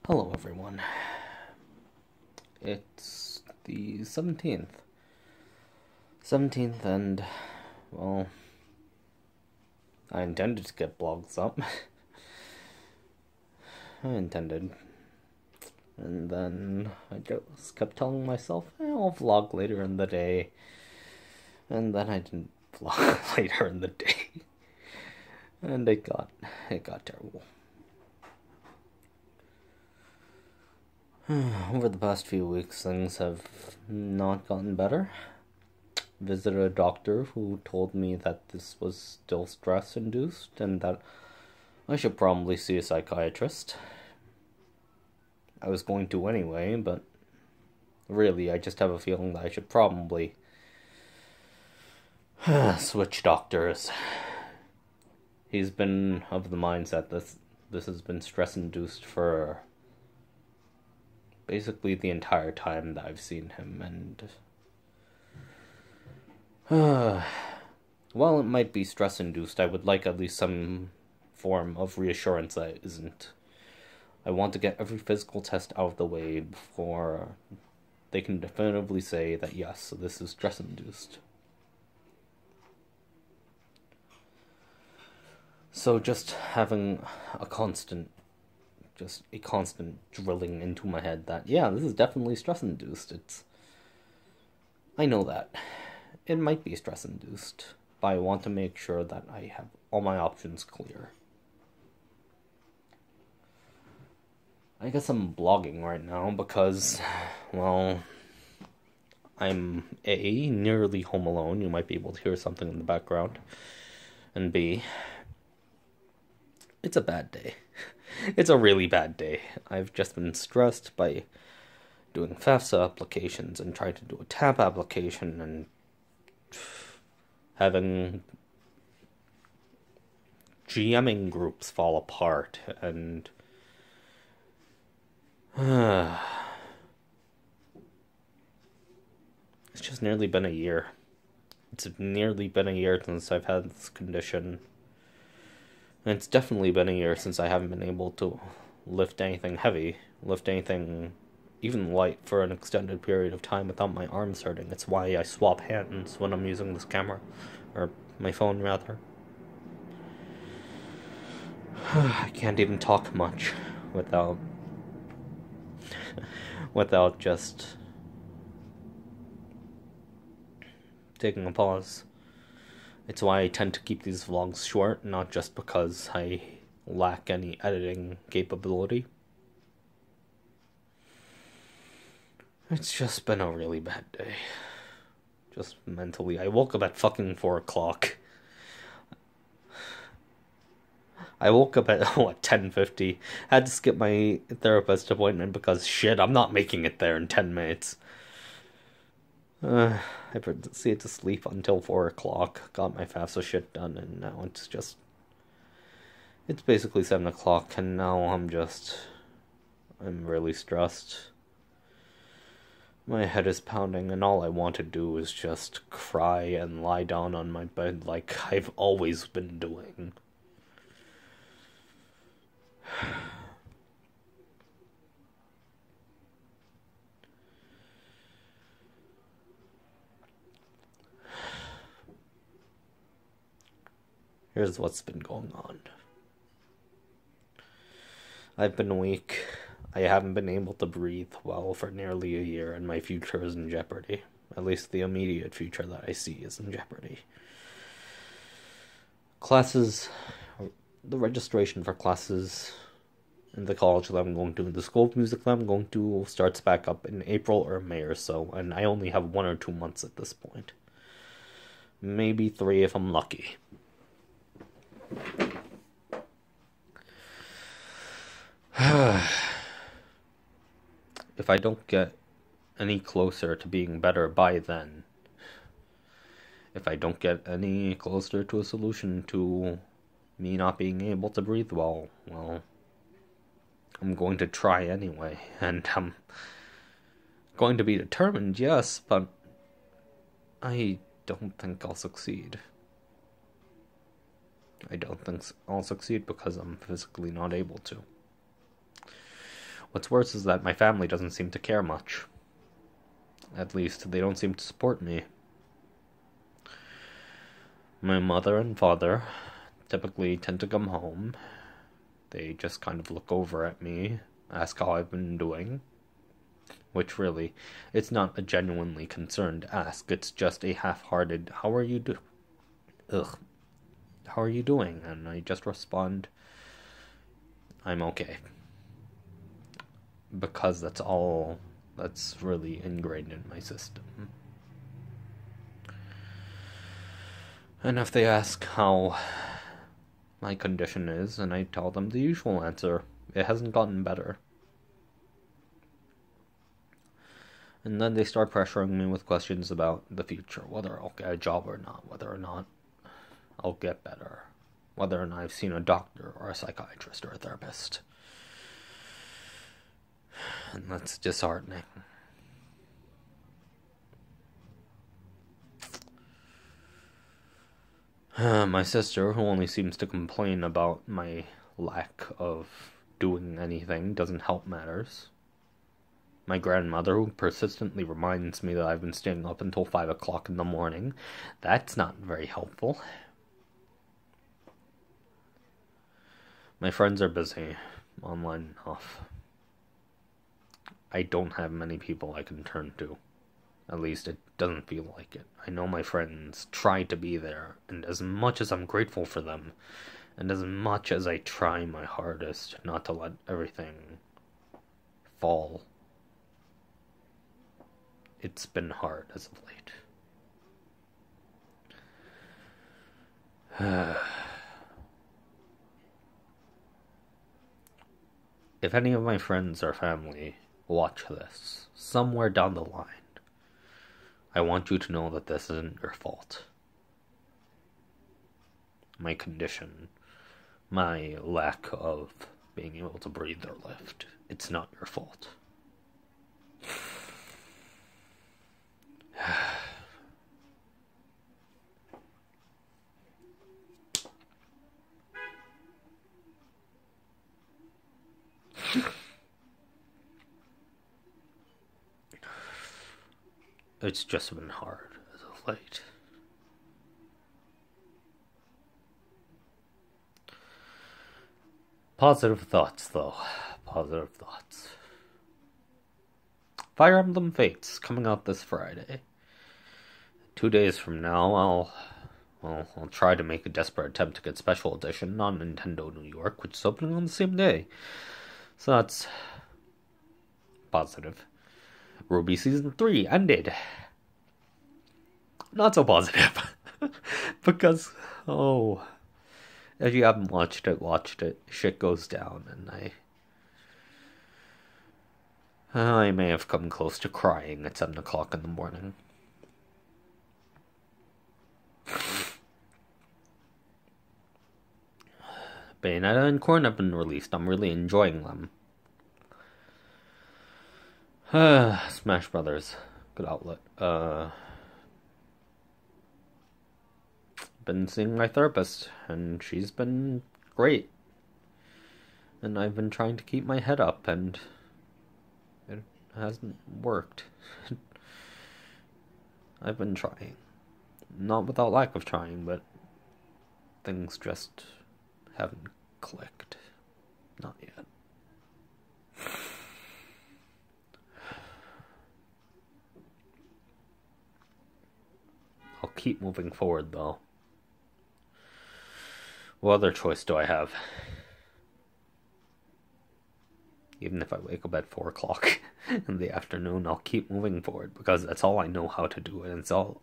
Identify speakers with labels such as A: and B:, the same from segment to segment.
A: Hello everyone. It's the 17th. 17th and, well, I intended to get blogs up. And then I just kept telling myself, I'll vlog later in the day. And then I didn't vlog later in the day. And it got terrible. Over the past few weeks, things have not gotten better. Visited a doctor who told me that this was still stress-induced and that I should probably see a psychiatrist. I was going to anyway, but really, I just have a feeling that I should probably switch doctors. He's been of the mindset that this has been stress-induced for basically the entire time that I've seen him, and while it might be stress-induced, I would like at least some form of reassurance that it isn't. I want to get every physical test out of the way before they can definitively say that yes, this is stress-induced. So just having a constant drilling into my head that, yeah, this is definitely stress-induced. I know that. It might be stress-induced, but I want to make sure that I have all my options clear. I guess I'm blogging right now because, well, I'm A, nearly home alone. You might be able to hear something in the background. And B, it's a bad day. It's a really bad day. I've just been stressed by doing FAFSA applications and trying to do a TAP application and having GMing groups fall apart and it's just nearly been a year. It's nearly been a year since I've had this condition. And it's definitely been a year since I haven't been able to lift anything heavy, lift anything even light for an extended period of time without my arms hurting. It's why I swap hands when I'm using this camera, or my phone rather. I can't even talk much without just taking a pause. It's why I tend to keep these vlogs short, not just because I lack any editing capability. It's just been a really bad day. Just mentally. I woke up at fucking 4 o'clock. I woke up at, 10:50. Had to skip my therapist appointment because, shit, I'm not making it there in 10 minutes. I proceeded to sleep until 4 o'clock, got my FAFSA shit done, and now it's basically 7 o'clock, and now I'm really stressed. My head is pounding, and all I want to do is just cry and lie down on my bed like I've always been doing. Here's what's been going on. I've been weak. I haven't been able to breathe well for nearly a year, and my future is in jeopardy. At least the immediate future that I see is in jeopardy. The registration for classes in the college that I'm going to, the School of Music that I'm going to, starts back up in April or May or so, and I only have 1 or 2 months at this point. Maybe 3 if I'm lucky. If I don't get any closer to being better by then, if I don't get any closer to a solution to me not being able to breathe well, I'm going to try anyway, and I'm going to be determined, yes, but I don't think I'll succeed. I don't think I'll succeed because I'm physically not able to. What's worse is that my family doesn't seem to care much. At least, they don't seem to support me. My mother and father typically tend to come home. They just kind of look over at me, ask how I've been doing. Which really, it's not a genuinely concerned ask. It's just a half-hearted, how are you doing? And I just respond, I'm okay. Because that's all that's really ingrained in my system. And if they ask how my condition is, and I tell them the usual answer, it hasn't gotten better. And then they start pressuring me with questions about the future, whether I'll get a job or not, whether or not I'll get better, whether or not I've seen a doctor or a psychiatrist or a therapist. And that's disheartening. My sister, who only seems to complain about my lack of doing anything, doesn't help matters. My grandmother, who persistently reminds me that I've been staying up until 5 o'clock in the morning, that's not very helpful. My friends are busy, online and off. I don't have many people I can turn to. At least it doesn't feel like it. I know my friends try to be there, and as much as I'm grateful for them, and as much as I try my hardest not to let everything fall, it's been hard as of late. If any of my friends or family watch this, somewhere down the line, I want you to know that this isn't your fault. My condition, my lack of being able to breathe or lift, it's not your fault. It's just been hard as of late. Positive thoughts, though. Positive thoughts. Fire Emblem Fates coming out this Friday. 2 days from now, I'll try to make a desperate attempt to get Special Edition on Nintendo New York, which is opening on the same day. So that's positive. Ruby Season 3 ended. Not so positive. Because, if you haven't watched it, shit goes down, and I may have come close to crying at 7 o'clock in the morning. Bayonetta and Corn have been released. I'm really enjoying them. Smash Brothers. Good outlet. Been seeing my therapist, and she's been great. And I've been trying to keep my head up, and it hasn't worked. I've been trying. Not without lack of trying, but things just haven't clicked. Not yet. I'll keep moving forward, though. What other choice do I have? Even if I wake up at 4 o'clock in the afternoon, I'll keep moving forward, because that's all I know how to do, and it's all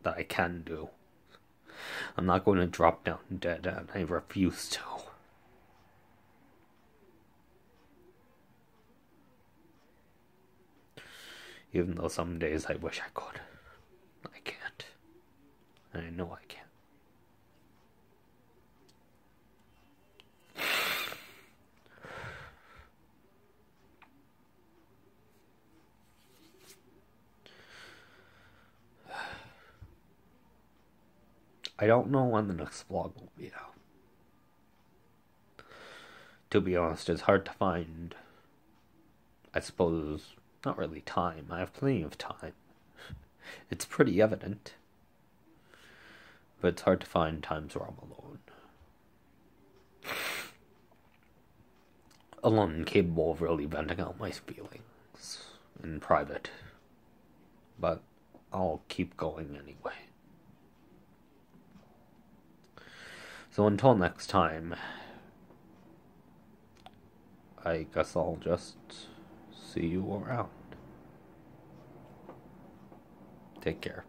A: that I can do. I'm not going to drop down dead, and I refuse to. Even though some days I wish I could. I can't. And I know I can't. I don't know when the next vlog will be out. To be honest, it's hard to find I suppose not really time. I have plenty of time. It's pretty evident. But it's hard to find times where I'm alone. Alone and capable of really venting out my feelings in private. But I'll keep going anyway. So until next time, I guess I'll just see you around. Take care.